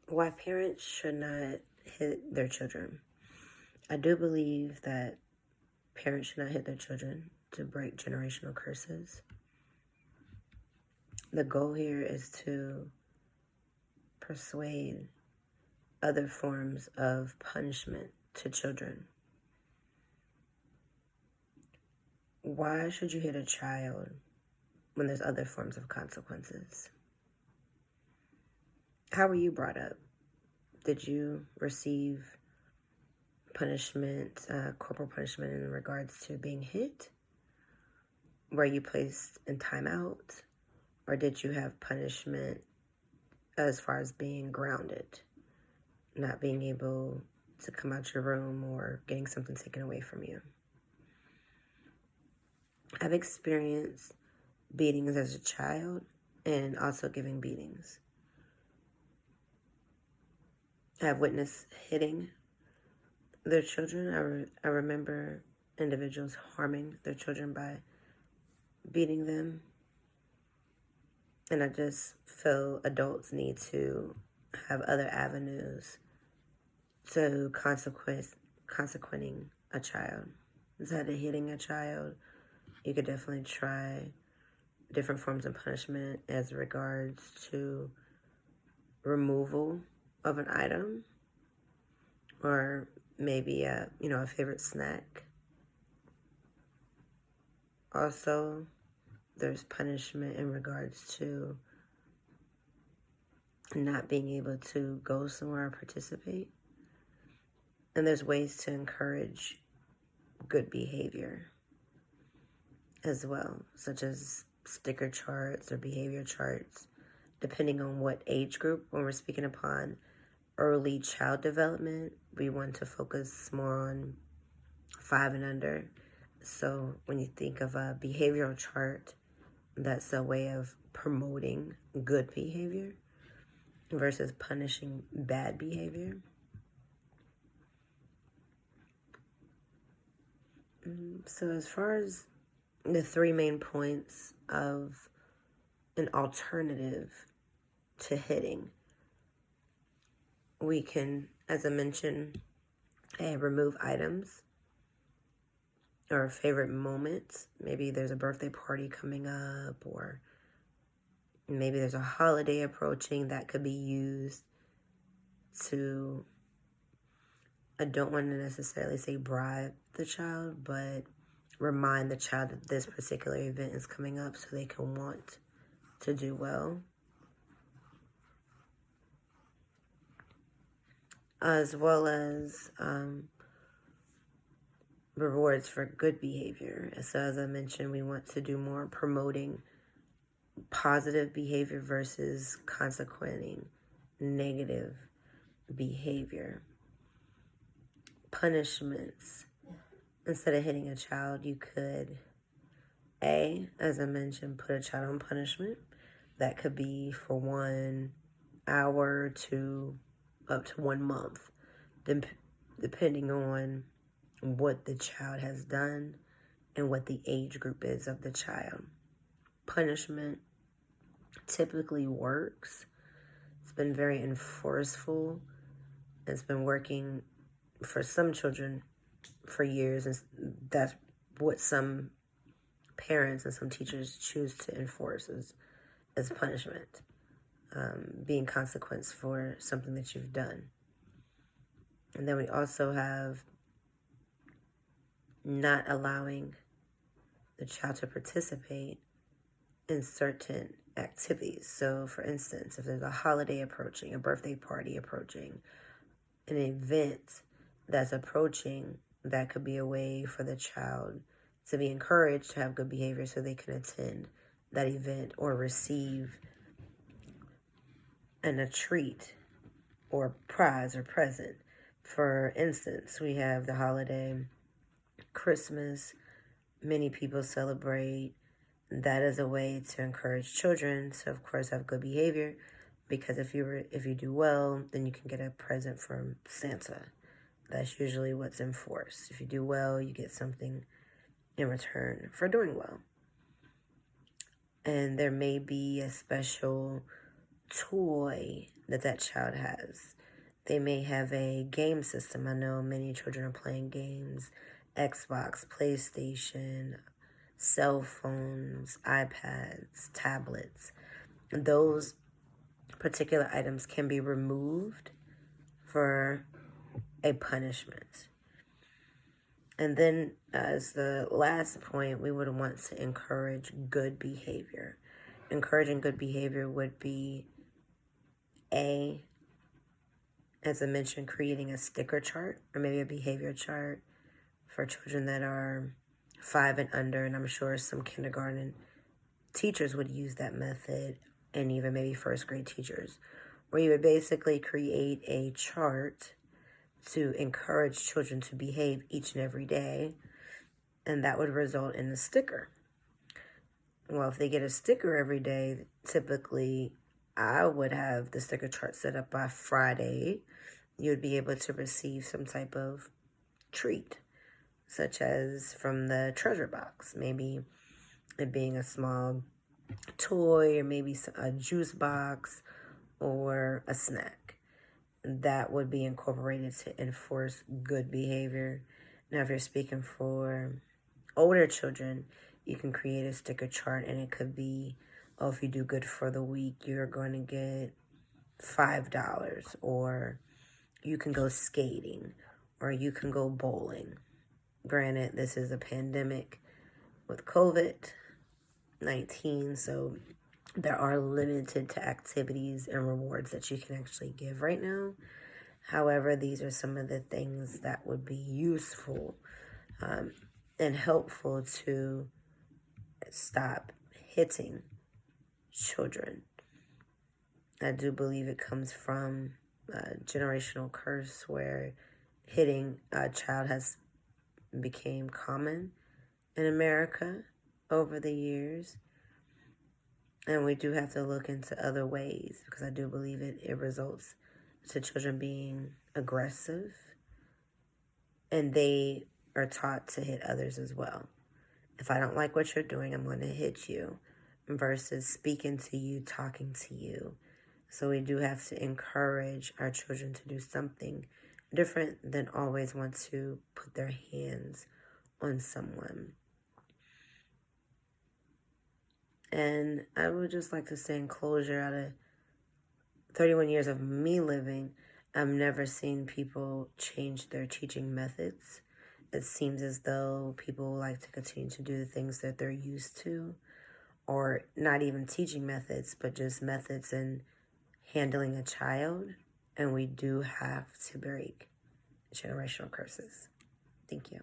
Why parents should not hit their children. I do believe that parents should not hit their children to break generational curses. The goal here is to persuade other forms of punishment to children. Why should you hit a child when there's other forms of consequences? How were you brought up? Did you receive punishment, corporal punishment in regards to being hit? Were you placed in timeout? Or did you have punishment as far as being grounded, not being able to come out your room or getting something taken away from you? I've experienced beatings as a child and also giving beatings. I've witnessed hitting their children. I remember individuals harming their children by beating them. And I just feel adults need to have other avenues to consequenting a child. Instead of hitting a child, you could definitely try different forms of punishment as regards to removal of an item, or maybe a favorite snack. Also, there's punishment in regards to not being able to go somewhere or participate. And there's ways to encourage good behavior as well, such as sticker charts or behavior charts, depending on what age group. When we're speaking upon early child development, we want to focus more on 5 and under. So when you think of a behavioral chart, that's a way of promoting good behavior versus punishing bad behavior. So as far as the 3 main points of an alternative to hitting, we can, as I mentioned, remove items or favorite moments. Maybe there's a birthday party coming up, or maybe there's a holiday approaching that could be used to, I don't want to necessarily say bribe the child, but remind the child that this particular event is coming up so they can want to do well. As well as rewards for good behavior. So as I mentioned, we want to do more promoting positive behavior versus consequenting negative behavior. Punishments. Instead of hitting a child, you could, as I mentioned, put a child on punishment. That could be for 1 hour to up to 1 month, depending on what the child has done and what the age group is of the child. Punishment typically works. It's been very enforceful. It's been working for some children for years, and that's what some parents and some teachers choose to enforce as punishment, being consequence for something that you've done. And then we also have not allowing the child to participate in certain activities. So for instance, if there's a holiday approaching, a birthday party approaching, an event that's approaching, that could be a way for the child to be encouraged to have good behavior so they can attend that event or receive a treat or prize or present. For instance, we have the holiday Christmas. Many people celebrate. That is a way to encourage children to, of course, have good behavior, because if you do well, then you can get a present from Santa. That's usually what's enforced. If you do well, you get something in return for doing well. And there may be a special toy that child has. They may have a game system. I know many children are playing games, Xbox, PlayStation, cell phones, iPads, tablets. Those particular items can be removed for a punishment. And then as the last point, we would want to encourage good behavior. Encouraging good behavior would be A, as I mentioned, creating a sticker chart or maybe a behavior chart for children that are 5 and under. And I'm sure some kindergarten teachers would use that method, and even maybe first grade teachers, where you would basically create a chart to encourage children to behave each and every day, and that would result in a sticker. Well, if they get a sticker every day, typically I would have the sticker chart set up by Friday. You would be able to receive some type of treat, such as from the treasure box, maybe it being a small toy or maybe a juice box or a snack. That would be incorporated to enforce good behavior. Now, if you're speaking for older children, you can create a sticker chart, and it could be, oh, if you do good for the week, you're going to get $5, or you can go skating, or you can go bowling. Granted, this is a pandemic with COVID-19, so there are limited to activities and rewards that you can actually give right now. However, these are some of the things that would be useful and helpful to stop hitting children. I do believe it comes from a generational curse where hitting a child has become common in America over the years. And we do have to look into other ways, because I do believe it results to children being aggressive, and they are taught to hit others as well. If I don't like what you're doing, I'm going to hit you, versus speaking to you, talking to you. So we do have to encourage our children to do something different than always want to put their hands on someone. And I would just like to say in closure, out of 31 years of me living, I've never seen people change their teaching methods. It seems as though people like to continue to do the things that they're used to, or not even teaching methods, but just methods in handling a child. And we do have to break generational curses. Thank you.